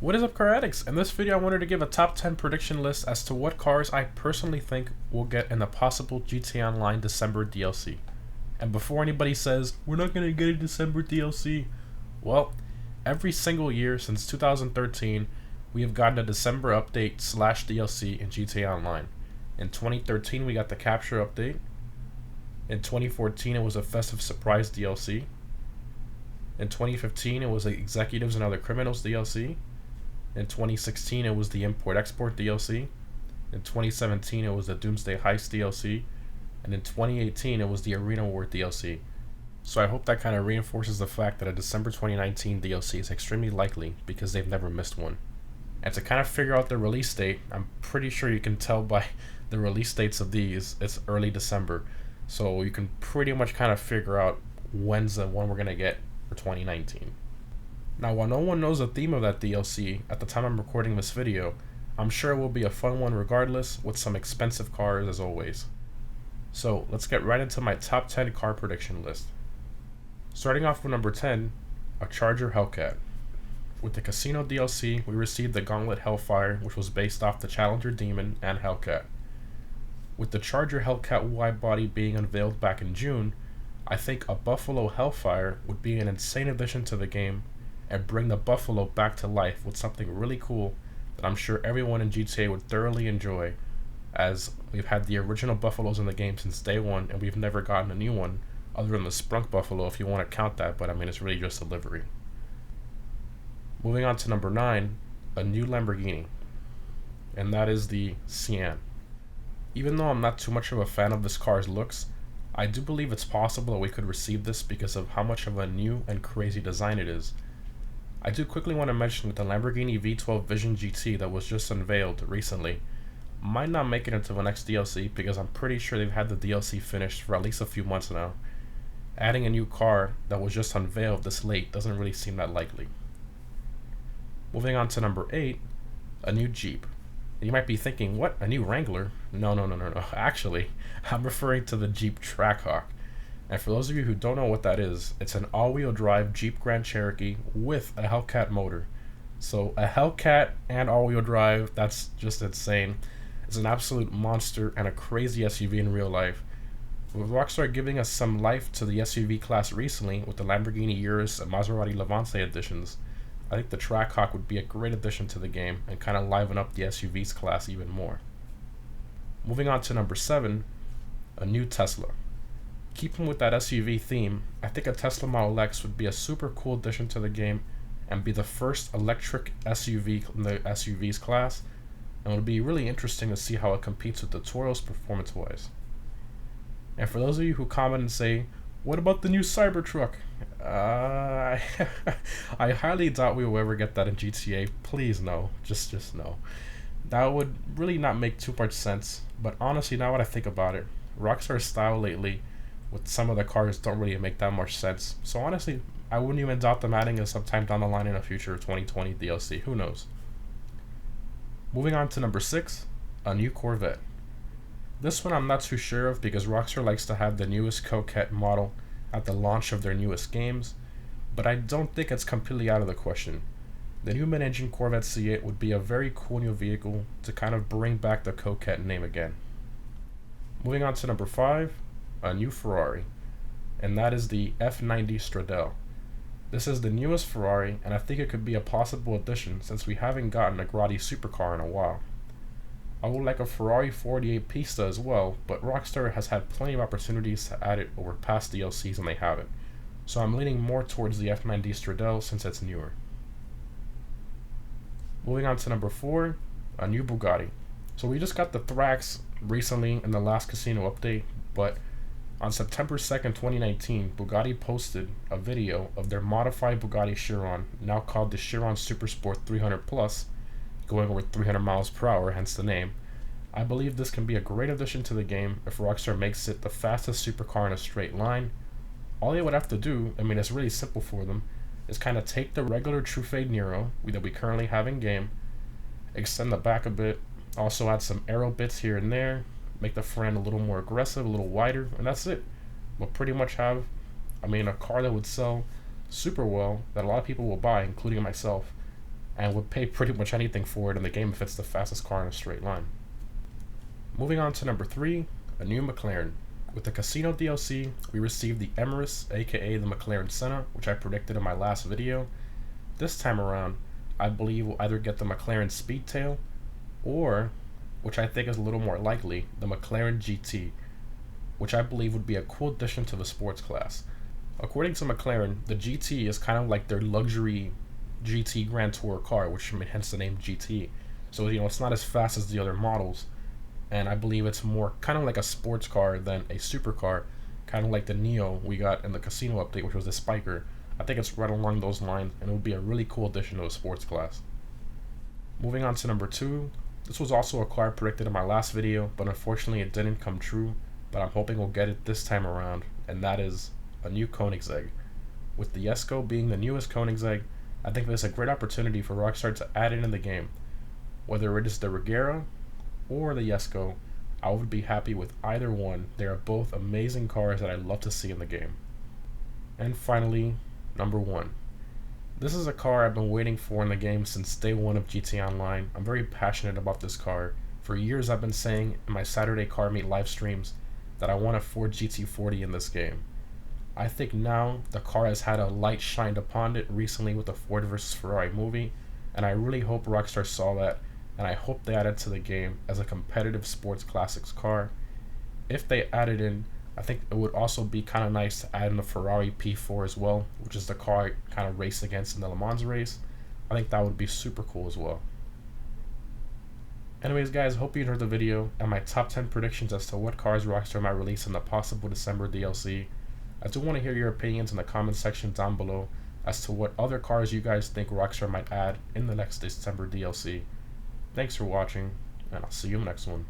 What is up, car addicts? In this video I wanted to give a top 10 prediction list as to what cars I personally think will get in the possible GTA Online December DLC. And before anybody says, we're not going to get a December DLC, well, every single year since 2013, we have gotten a December update / DLC in GTA Online. In 2013 we got the Capture update. In 2014 it was a Festive Surprise DLC. In 2015 it was the Executives and Other Criminals DLC. In 2016 it was the Import-Export DLC. In 2017 it was the Doomsday Heist DLC. And in 2018 it was the Arena War DLC. So I hope that kind of reinforces the fact that a December 2019 DLC is extremely likely because they've never missed one. And to kind of figure out the release date, I'm pretty sure you can tell by the release dates of these, it's early December. So you can pretty much kind of figure out when's the one we're going to get for 2019. Now, while no one knows the theme of that DLC at the time I'm recording this video, I'm sure it will be a fun one regardless, with some expensive cars as always. So let's get right into my top 10 car prediction list. Starting off with number 10, a Charger Hellcat. With the Casino DLC, we received the Gauntlet Hellfire, which was based off the Challenger Demon and Hellcat. With the Charger Hellcat wide body being unveiled back in June, I think a Buffalo Hellfire would be an insane addition to the game and bring the Buffalo back to life with something really cool that I'm sure everyone in GTA would thoroughly enjoy, as we've had the original Buffaloes in the game since day one and we've never gotten a new one other than the Sprunk Buffalo if you want to count that, but I mean it's really just a livery. Moving on to number 9, a new Lamborghini, and that is the CM. Even though I'm not too much of a fan of this car's looks, I do believe it's possible that we could receive this because of how much of a new and crazy design it is. I do quickly want to mention that the Lamborghini V12 Vision GT that was just unveiled recently might not make it into the next DLC because I'm pretty sure they've had the DLC finished for at least a few months now. Adding a new car that was just unveiled this late doesn't really seem that likely. Moving on to number 8, a new Jeep. You might be thinking, what, a new Wrangler? No. Actually, I'm referring to the Jeep Trackhawk. And for those of you who don't know what that is, it's an all-wheel drive Jeep Grand Cherokee with a Hellcat motor. So a Hellcat and all-wheel drive, that's just insane. It's an absolute monster and a crazy SUV in real life. With Rockstar giving us some life to the SUV class recently with the Lamborghini Urus and Maserati Levante editions, I think the Trackhawk would be a great addition to the game and kind of liven up the SUVs class even more. Moving on to number 7, a new Tesla. Keeping with that SUV theme, I think a Tesla Model X would be a super cool addition to the game and be the first electric SUV in the SUVs class, and it would be really interesting to see how it competes with the Toros performance-wise. And for those of you who comment and say, what about the new Cybertruck? I highly doubt we will ever get that in GTA. Please no, just no. That would really not make too much sense, but honestly, now that I think about it, Rockstar's style lately with some of the cars don't really make that much sense. So honestly, I wouldn't even doubt them adding it sometime down the line in a future 2020 DLC. Who knows? Moving on to number 6, a new Corvette. This one I'm not too sure of because Rockstar likes to have the newest Coquette model at the launch of their newest games, but I don't think it's completely out of the question. The new mid-engine Corvette C8 would be a very cool new vehicle to kind of bring back the Coquette name again. Moving on to number 5, a new Ferrari, and that is the F90 Stradale. This is the newest Ferrari, and I think it could be a possible addition since we haven't gotten a Grotti supercar in a while. I would like a Ferrari 48 Pista as well, but Rockstar has had plenty of opportunities to add it over past DLCs and they haven't. So I'm leaning more towards the F90 Stradale since it's newer. Moving on to number 4, a new Bugatti. So we just got the Thrax recently in the last Casino update, but on September 2nd, 2019, Bugatti posted a video of their modified Bugatti Chiron, now called the Chiron Supersport 300 Plus, going over 300 miles per hour, hence the name. I believe this can be a great addition to the game if Rockstar makes it the fastest supercar in a straight line. All they would have to do, I mean it's really simple for them, is kind of take the regular True Fade Nero that we currently have in game, extend the back a bit, also add some aero bits here and there, make the front a little more aggressive, a little wider, and that's it. We'll pretty much have, a car that would sell super well, that a lot of people will buy, including myself, and would pay pretty much anything for it in the game if it's the fastest car in a straight line. Moving on to number 3, a new McLaren. With the Casino DLC, we received the Emirates, aka the McLaren Senna, which I predicted in my last video. This time around, I believe we'll either get the McLaren Speedtail, or, which I think is a little more likely, the McLaren GT, which I believe would be a cool addition to the sports class. According to McLaren, the GT is kind of like their luxury GT Grand Tour car, which hence the name GT. So, it's not as fast as the other models, and I believe it's more kind of like a sports car than a supercar, kind of like the Neo we got in the Casino update, which was the Spiker. I think it's right along those lines, and it would be a really cool addition to the sports class. Moving on to number 2, this was also a car predicted in my last video, but unfortunately it didn't come true, but I'm hoping we'll get it this time around, and that is a new Koenigsegg. With the Jesko being the newest Koenigsegg, I think there's a great opportunity for Rockstar to add it in the game. Whether it is the Regera or the Jesko, I would be happy with either one. They are both amazing cars that I love to see in the game. And finally, number 1. This is a car I've been waiting for in the game since day 1 of GTA Online. I'm very passionate about this car. For years I've been saying in my Saturday car meet live streams that I want a Ford GT40 in this game. I think now the car has had a light shined upon it recently with the Ford vs Ferrari movie, and I really hope Rockstar saw that, and I hope they add it to the game as a competitive sports classics car. If they add it in, I think it would also be kind of nice to add in the Ferrari P4 as well, which is the car I kind of raced against in the Le Mans race. I think that would be super cool as well. Anyways guys, hope you enjoyed the video and my top 10 predictions as to what cars Rockstar might release in the possible December DLC. I do want to hear your opinions in the comment section down below as to what other cars you guys think Rockstar might add in the next December DLC. Thanks for watching, and I'll see you in the next one.